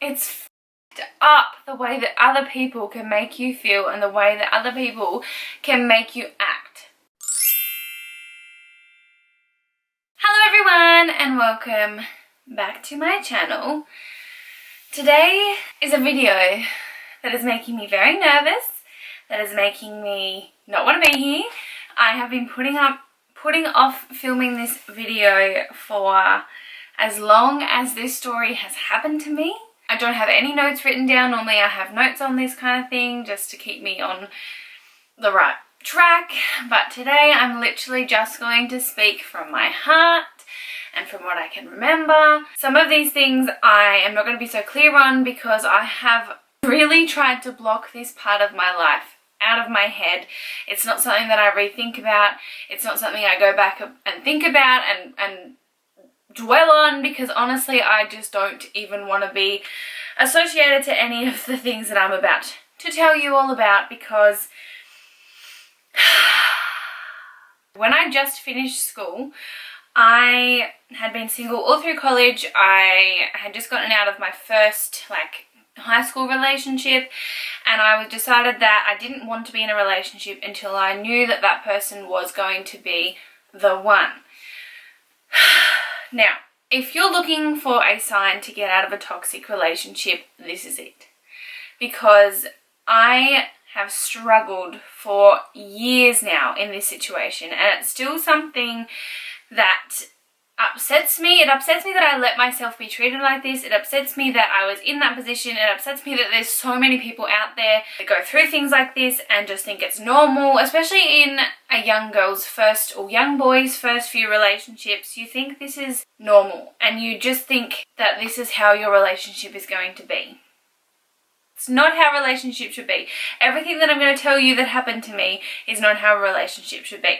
It's f***ed up the way that other people can make you feel and the way that other people can make you act. Hello everyone and welcome back to my channel. Today is a video that is making me very nervous, that is making me not want to be here. I have been putting off filming this video for as long as this story has happened to me. I don't have any notes written down. Normally I have notes on this kind of thing just to keep me on the right track, but today I'm literally just going to speak from my heart and from what I can remember. Some of these things I am not going to be so clear on because I have really tried to block this part of my life out of my head. It's not something that I rethink about. It's not something I go back and think about and dwell on, because honestly I just don't even want to be associated to any of the things that I'm about to tell you all about, because when I just finished school, I had been single all through college. I had just gotten out of my first high school relationship, and I decided that I didn't want to be in a relationship until I knew that that person was going to be the one. Now, if you're looking for a sign to get out of a toxic relationship, this is it. Because I have struggled for years now in this situation, and it's still something that upsets me. It upsets me that I let myself be treated like this. It upsets me that I was in that position. It upsets me that there's so many people out there that go through things like this and just think it's normal, especially in a young girl's first or young boy's first few relationships. You think this is normal and you just think that this is how your relationship is going to be. It's not how a relationship should be. Everything that I'm going to tell you that happened to me is not how a relationship should be.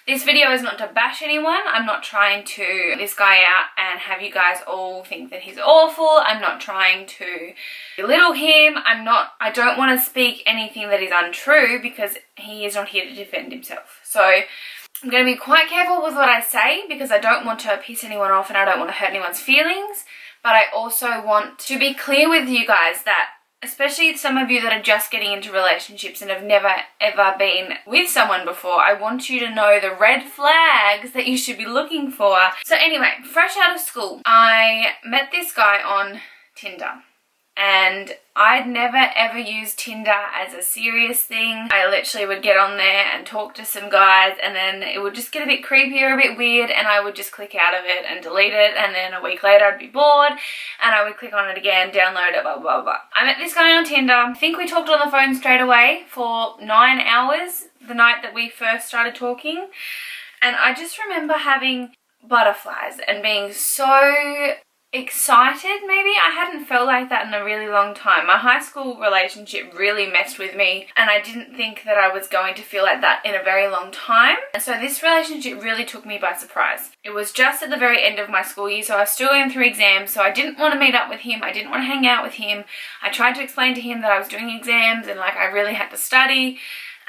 This video is not to bash anyone. I'm not trying to this guy out and have you guys all think that he's awful. I'm not trying to belittle him. I don't want to speak anything that is untrue, because he is not here to defend himself. So I'm going to be quite careful with what I say, because I don't want to piss anyone off and I don't want to hurt anyone's feelings. But I also want to be clear with you guys that, especially some of you that are just getting into relationships and have never ever been with someone before, I want you to know the red flags that you should be looking for. So anyway, fresh out of school, I met this guy on Tinder. And I'd never ever used Tinder as a serious thing. I literally would get on there and talk to some guys, and then it would just get a bit creepy or a bit weird, and I would just click out of it and delete it, and then a week later I'd be bored and I would click on it again, download it, blah blah blah. I met this guy on Tinder. I think we talked on the phone straight away for 9 hours the night that we first started talking, and I just remember having butterflies and being so excited. Maybe I hadn't felt like that in a really long time. My high school relationship really messed with me, and I didn't think that I was going to feel like that in a very long time. And so this relationship really took me by surprise. It was just at the very end of my school year, so I was still going through exams, so I didn't want to meet up with him. I didn't want to hang out with him. I tried to explain to him that I was doing exams and I really had to study.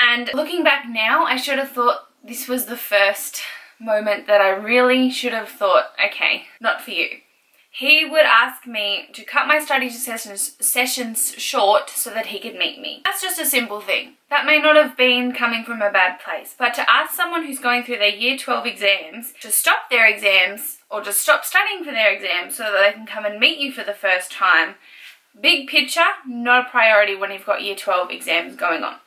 And looking back now, I should have thought this was the first moment that I really should have thought, okay, not for you. He would ask me to cut my study sessions short so that he could meet me. That's just a simple thing. That may not have been coming from a bad place, but to ask someone who's going through their year 12 exams to stop their exams or to stop studying for their exams so that they can come and meet you for the first time, big picture, not a priority when you've got year 12 exams going on.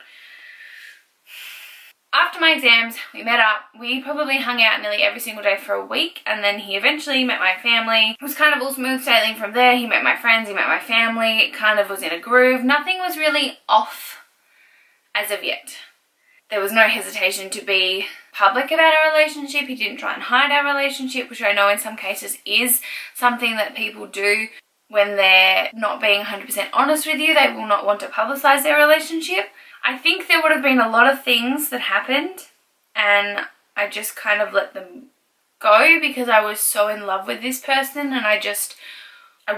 After my exams, we met up. We probably hung out nearly every single day for a week, and then he eventually met my family. It was kind of all smooth sailing from there. He met my friends, he met my family. It kind of was in a groove. Nothing was really off as of yet. There was no hesitation to be public about our relationship. He didn't try and hide our relationship, which I know in some cases is something that people do when they're not being 100% honest with you. They will not want to publicize their relationship. I think there would have been a lot of things that happened, and I just kind of let them go because I was so in love with this person, and I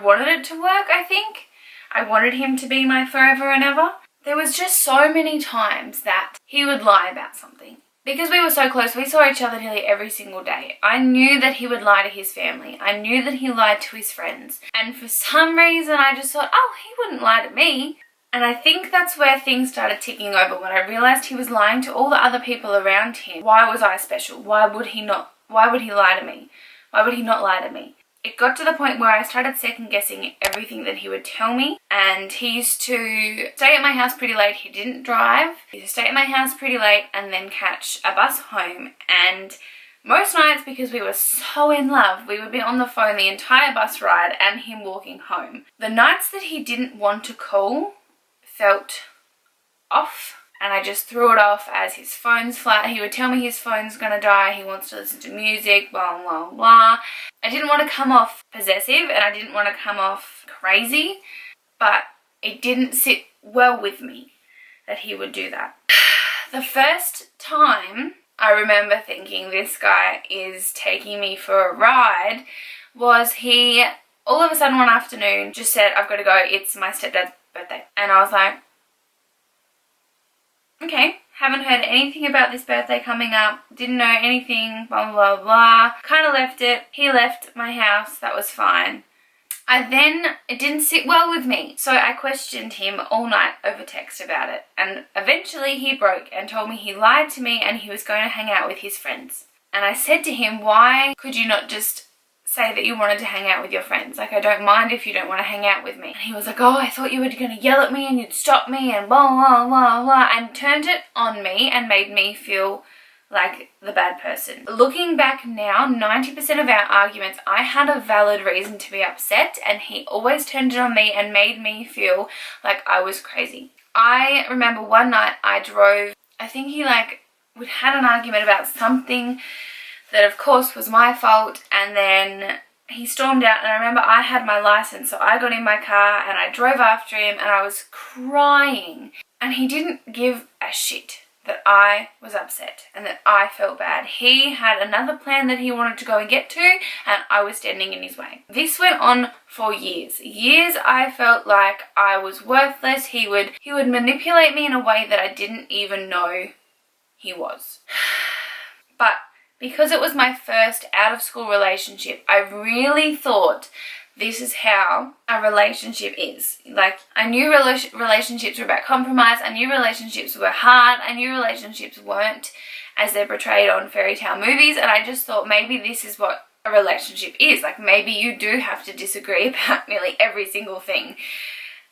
wanted it to work, I think. I wanted him to be my forever and ever. There was just so many times that he would lie about something. because we were so close, we saw each other nearly every single day. I knew that he would lie to his family. I knew that he lied to his friends. And for some reason, I just thought, oh, he wouldn't lie to me. And I think that's where things started ticking over, when I realized he was lying to all the other people around him. Why was I special? Why would he lie to me? Why would he not lie to me? It got to the point where I started second guessing everything that he would tell me. And he used to stay at my house pretty late. He didn't drive. He used to stay at my house pretty late and then catch a bus home. And most nights, because we were so in love, we would be on the phone the entire bus ride and him walking home. The nights that he didn't want to call felt off, and I just threw it off as his phone's flat. He would tell me his phone's gonna die, he wants to listen to music, blah blah blah. I didn't want to come off possessive and I didn't want to come off crazy, but it didn't sit well with me that he would do that. The first time I remember thinking this guy is taking me for a ride was he all of a sudden one afternoon just said, I've got to go, it's my stepdad's birthday. And I was like, okay, haven't heard anything about this birthday coming up, didn't know anything, blah blah blah. Kind of left it. He left my house, that was fine. It didn't sit well with me, so I questioned him all night over text about it, and eventually he broke and told me he lied to me and he was going to hang out with his friends. And I said to him, why could you not just say that you wanted to hang out with your friends? Like, I don't mind if you don't want to hang out with me. And he was like, oh, I thought you were going to yell at me and you'd stop me and blah blah blah blah, and turned it on me and made me feel like the bad person. Looking back now, 90% of our arguments, I had a valid reason to be upset, and he always turned it on me and made me feel like I was crazy. I remember one night I drove, I think we had an argument about something that of course was my fault, and then he stormed out, and I remember I had my license, so I got in my car and I drove after him and I was crying, and he didn't give a shit that I was upset and that I felt bad. He had another plan that he wanted to go and get to, and I was standing in his way. This went on for years. Years I felt like I was worthless. He would manipulate me in a way that I didn't even know he was. But because it was my first out of school relationship, I really thought this is how a relationship is. Like, I knew relationships were about compromise. I knew relationships were hard. I knew relationships weren't as they're portrayed on fairy tale movies. And I just thought maybe this is what a relationship is. Like, maybe you do have to disagree about nearly every single thing.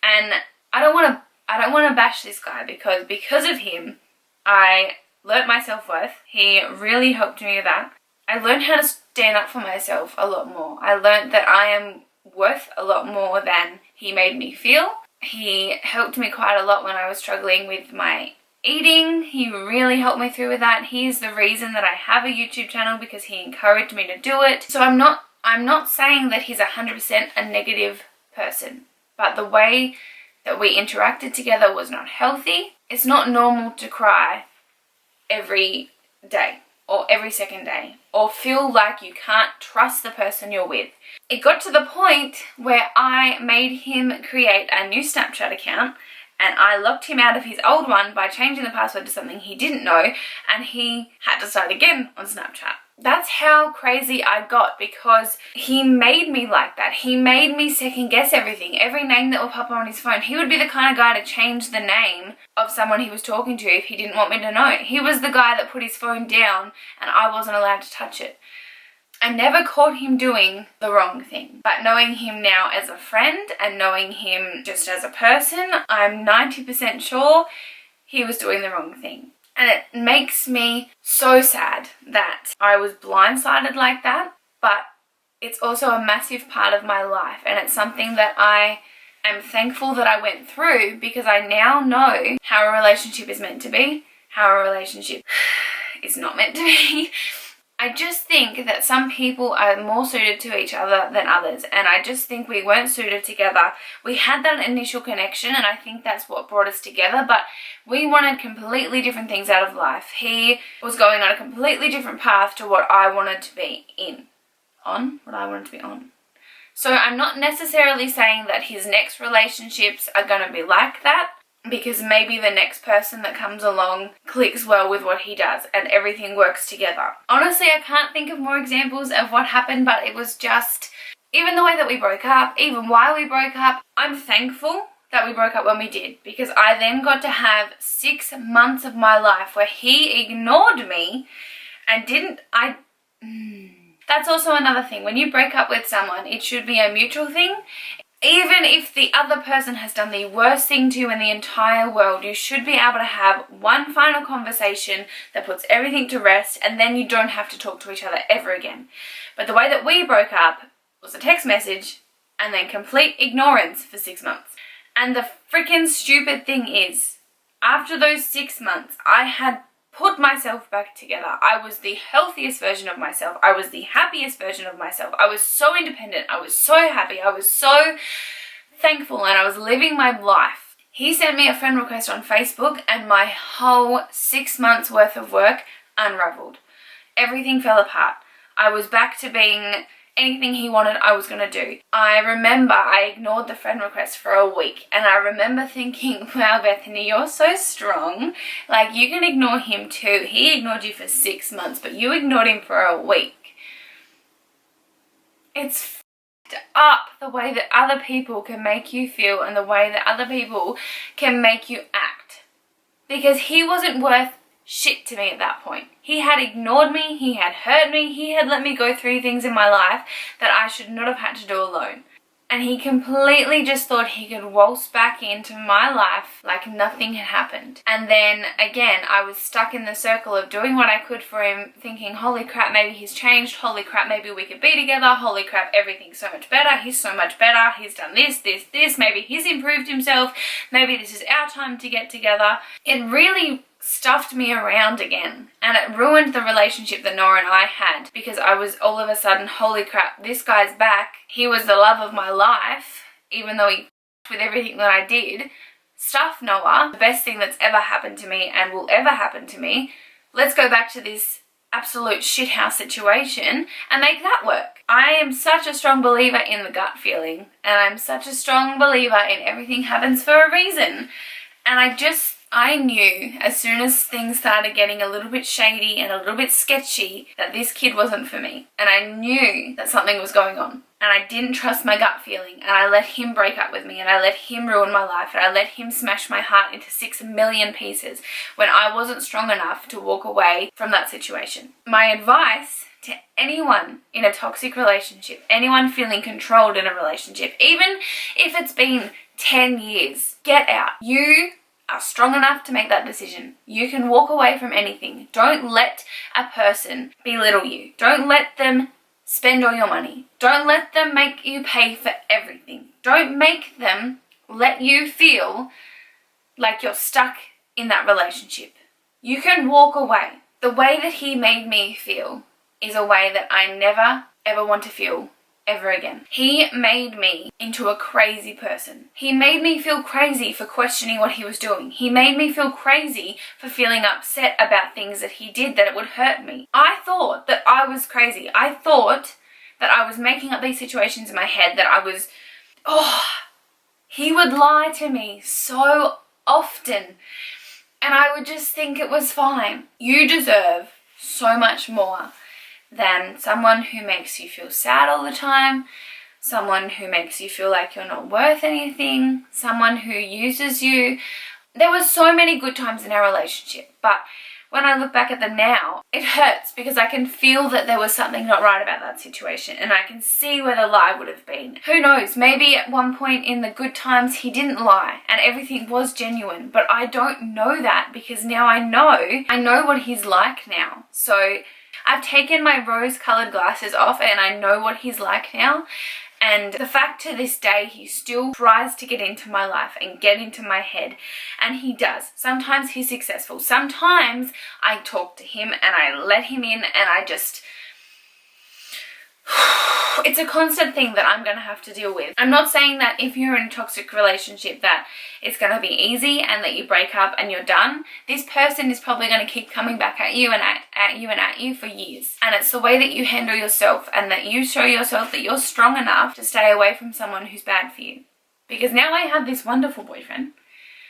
And I don't want to bash this guy, because of him, I learnt my self-worth. He really helped me with that. I learned how to stand up for myself a lot more. I learned that I am worth a lot more than he made me feel. He helped me quite a lot when I was struggling with my eating. He really helped me through with that. He's the reason that I have a YouTube channel, because he encouraged me to do it. So I'm not saying that he's 100% a negative person, but the way that we interacted together was not healthy. It's not normal to cry every day or every second day, or feel like you can't trust the person you're with. It got to the point where I made him create a new Snapchat account, and I locked him out of his old one by changing the password to something he didn't know, and he had to start again on Snapchat. That's how crazy I got, because he made me like that. He made me second guess everything. Every name that would pop up on his phone, he would be the kind of guy to change the name of someone he was talking to if he didn't want me to know. He was the guy that put his phone down and I wasn't allowed to touch it. I never caught him doing the wrong thing, but knowing him now as a friend and knowing him just as a person, I'm 90% sure he was doing the wrong thing. And it makes me so sad that I was blindsided like that, but it's also a massive part of my life, and it's something that I am thankful that I went through, because I now know how a relationship is meant to be, how a relationship is not meant to be. I just think that some people are more suited to each other than others, and I just think we weren't suited together. We had that initial connection, and I think that's what brought us together, but we wanted completely different things out of life. He was going on a completely different path to what I wanted to be on. So I'm not necessarily saying that his next relationships are going to be like that. because maybe the next person that comes along clicks well with what he does and everything works together. Honestly, I can't think of more examples of what happened, but it was just, even the way that we broke up, even why we broke up, I'm thankful that we broke up when we did, because I then got to have 6 months of my life where he ignored me and That's also another thing. When you break up with someone, it should be a mutual thing. Even if the other person has done the worst thing to you in the entire world, you should be able to have one final conversation that puts everything to rest, and then you don't have to talk to each other ever again. But the way that we broke up was a text message and then complete ignorance for 6 months. And the freaking stupid thing is, after those 6 months, I had put myself back together. I was the healthiest version of myself. I was the happiest version of myself. I was so independent. I was so happy. I was so thankful, and I was living my life. He sent me a friend request on Facebook, and my whole 6 months worth of work unraveled. Everything fell apart. I was back to being anything he wanted, I was going to do. I remember I ignored the friend request for a week, and I remember thinking, wow, Bethany, you're so strong. Like, you can ignore him too. He ignored you for 6 months, but you ignored him for a week. It's f***ed up the way that other people can make you feel and the way that other people can make you act. Because he wasn't worth shit to me at that point. He had ignored me, he had hurt me, he had let me go through things in my life that I should not have had to do alone. And he completely just thought he could waltz back into my life like nothing had happened. And then again, I was stuck in the circle of doing what I could for him, thinking, holy crap, maybe he's changed, holy crap, maybe we could be together, holy crap, everything's so much better, he's so much better, he's done this, maybe he's improved himself, maybe this is our time to get together. It really stuffed me around again, and it ruined the relationship that Noah and I had, because I was all of a sudden, holy crap, this guy's back. He was the love of my life, even though he with everything that I did. Stuff Noah, the best thing that's ever happened to me and will ever happen to me. Let's go back to this absolute shithouse situation and make that work. I am such a strong believer in the gut feeling, and I'm such a strong believer in everything happens for a reason. And I knew as soon as things started getting a little bit shady and a little bit sketchy that this kid wasn't for me. And I knew that something was going on. And I didn't trust my gut feeling, and I let him break up with me, and I let him ruin my life, and I let him smash my heart into 6 million pieces when I wasn't strong enough to walk away from that situation. My advice to anyone in a toxic relationship, anyone feeling controlled in a relationship, even if it's been 10 years, get out. You are strong enough to make that decision. You can walk away from anything. Don't let a person belittle you. Don't let them spend all your money. Don't let them make you pay for everything. Don't make them let you feel like you're stuck in that relationship. You can walk away. The way that he made me feel is a way that I never ever want to feel ever again. He made me into a crazy person. He made me feel crazy for questioning what he was doing. He made me feel crazy for feeling upset about things that he did that it would hurt me. I thought that I was crazy. I thought that I was making up these situations in my head, that he would lie to me so often, and I would just think it was fine. You deserve so much more than someone who makes you feel sad all the time, someone who makes you feel like you're not worth anything, someone who uses you. There were so many good times in our relationship, but when I look back at them now, it hurts because I can feel that there was something not right about that situation, and I can see where the lie would have been. Who knows, maybe at one point in the good times he didn't lie and everything was genuine, but I don't know that because now I know what he's like now. So I've taken my rose-colored glasses off and I know what he's like now. And the fact to this day, he still tries to get into my life and get into my head. And he does. Sometimes he's successful. Sometimes I talk to him and I let him in and I just... It's a constant thing that I'm going to have to deal with. I'm not saying that if you're in a toxic relationship that it's going to be easy and that you break up and you're done. This person is probably going to keep coming back at you and at you for years. And it's the way that you handle yourself and that you show yourself that you're strong enough to stay away from someone who's bad for you. Because now I have this wonderful boyfriend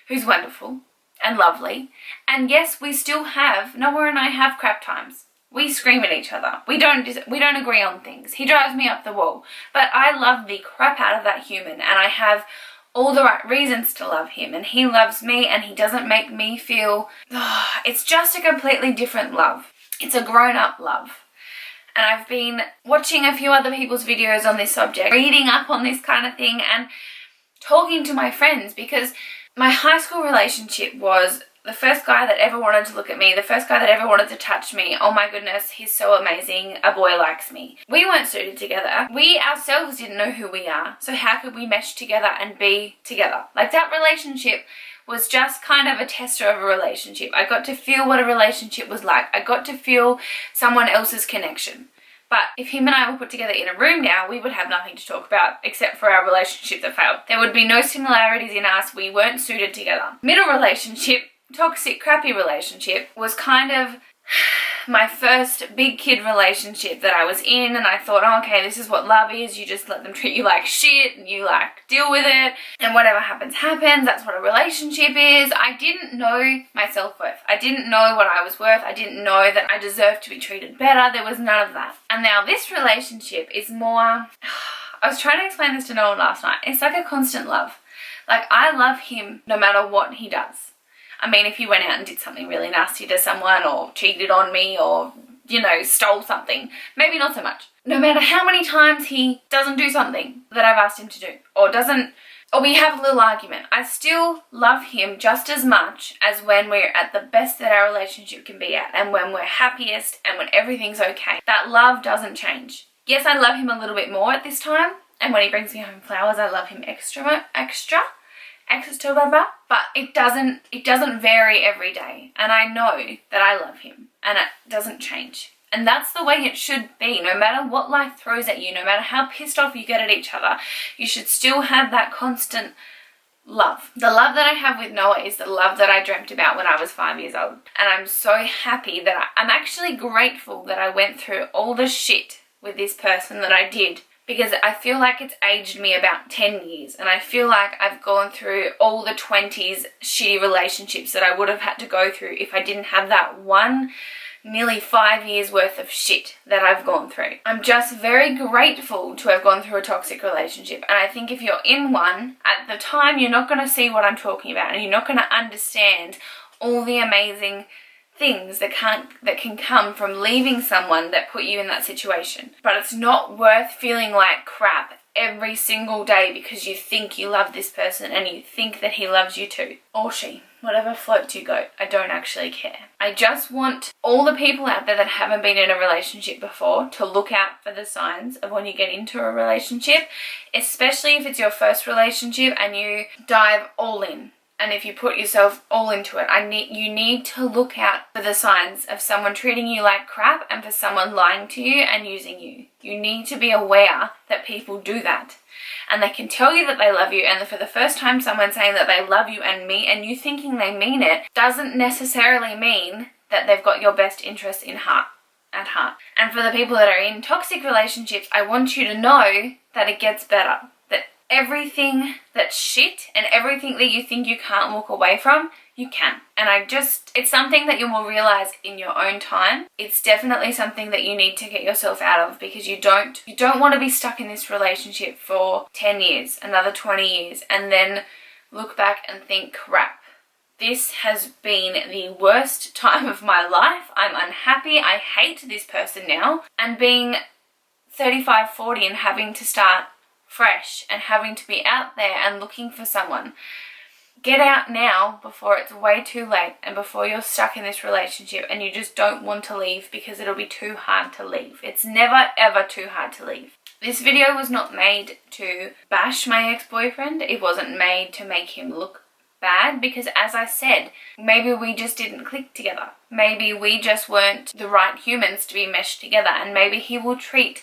who's wonderful and lovely. And yes, we still have, Noah and I have crap times. We scream at each other. We don't agree on things. He drives me up the wall. But I love the crap out of that human, and I have all the right reasons to love him, and he loves me, and he doesn't make me feel... it's just a completely different love. It's a grown-up love. And I've been watching a few other people's videos on this subject, reading up on this kind of thing, and talking to my friends, because my high school relationship was the first guy that ever wanted to look at me, the first guy that ever wanted to touch me. Oh my goodness, he's so amazing. A boy likes me. We weren't suited together. We ourselves didn't know who we are. So how could we mesh together and be together? Like, that relationship was just kind of a tester of a relationship. I got to feel what a relationship was like. I got to feel someone else's connection. But if him and I were put together in a room now, we would have nothing to talk about except for our relationship that failed. There would be no similarities in us. We weren't suited together. Middle relationship, toxic, crappy relationship, was kind of my first big kid relationship that I was in, and I thought, oh, okay, this is what love is. You just let them treat you like shit, and you deal with it, and whatever happens, happens. That's what a relationship is. I didn't know my self-worth. I didn't know what I was worth. I didn't know that I deserved to be treated better. There was none of that. And now this relationship is more... I was trying to explain this to Noah last night. It's like a constant love. Like, I love him no matter what he does. I mean, if he went out and did something really nasty to someone, or cheated on me, or, stole something, maybe not so much. No matter how many times he doesn't do something that I've asked him to do, or we have a little argument, I still love him just as much as when we're at the best that our relationship can be at, and when we're happiest, and when everything's okay. That love doesn't change. Yes, I love him a little bit more at this time, and when he brings me home flowers, I love him extra, but it doesn't vary every day, and I know that I love him, and it doesn't change. And that's the way it should be. No matter what life throws at you, no matter how pissed off you get at each other, you should still have that constant love. The love that I have with Noah is the love that I dreamt about when I was 5 years old, and I'm so happy that I'm actually grateful that I went through all the shit with this person that I did, because I feel like it's aged me about 10 years, and I feel like I've gone through all the 20s shitty relationships that I would have had to go through if I didn't have that one nearly 5 years worth of shit that I've gone through. I'm just very grateful to have gone through a toxic relationship, and I think if you're in one, at the time you're not going to see what I'm talking about, and you're not going to understand all the amazing things that can come from leaving someone that put you in that situation. But it's not worth feeling like crap every single day because you think you love this person and you think that he loves you too. Or she. Whatever floats your boat. I don't actually care. I just want all the people out there that haven't been in a relationship before to look out for the signs of when you get into a relationship, especially if it's your first relationship and you dive all in. And if you put yourself all into it, you need to look out for the signs of someone treating you like crap and for someone lying to you and using you. You need to be aware that people do that. And they can tell you that they love you, and for the first time someone saying that they love you and you thinking they mean it doesn't necessarily mean that they've got your best interest at heart. And for the people that are in toxic relationships, I want you to know that it gets better. Everything that's shit and everything that you think you can't walk away from, you can. And it's something that you will realize in your own time. It's definitely something that you need to get yourself out of, because you don't want to be stuck in this relationship for 10 years, another 20 years, and then look back and think, crap, this has been the worst time of my life. I'm unhappy. I hate this person now. And being 35, 40 and having to start fresh and having to be out there and looking for someone. Get out now before it's way too late and before you're stuck in this relationship and you just don't want to leave because it'll be too hard to leave. It's never ever too hard to leave. This video was not made to bash my ex-boyfriend. It wasn't made to make him look bad, because as I said, maybe we just didn't click together. Maybe we just weren't the right humans to be meshed together, and maybe he will treat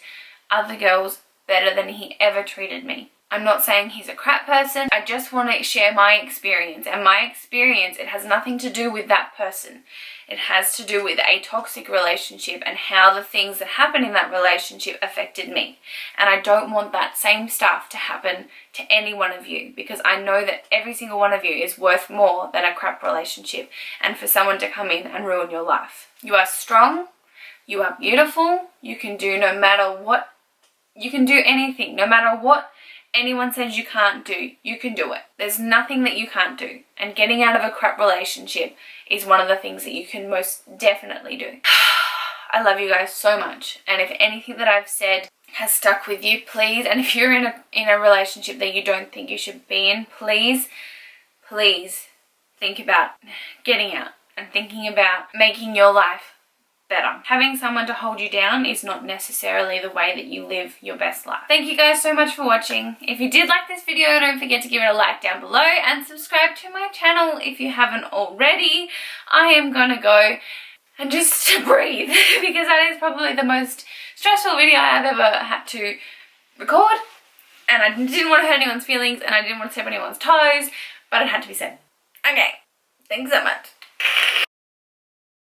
other girls better than he ever treated me. I'm not saying he's a crap person. I just want to share my experience. And my experience, it has nothing to do with that person. It has to do with a toxic relationship and how the things that happened in that relationship affected me. And I don't want that same stuff to happen to any one of you, because I know that every single one of you is worth more than a crap relationship and for someone to come in and ruin your life. You are strong. You are beautiful. You can do no matter what. You can do anything, no matter what anyone says you can't do, you can do it. There's nothing that you can't do. And getting out of a crap relationship is one of the things that you can most definitely do. I love you guys so much. And if anything that I've said has stuck with you, please, and if you're in a relationship that you don't think you should be in, please think about getting out and thinking about making your life better. Having someone to hold you down is not necessarily the way that you live your best life. Thank you guys so much for watching. If you did like this video, don't forget to give it a like down below and subscribe to my channel if you haven't already. I am gonna go and just breathe because that is probably the most stressful video I've ever had to record, and I didn't want to hurt anyone's feelings and I didn't want to step on anyone's toes, but it had to be said. Okay, thanks so much.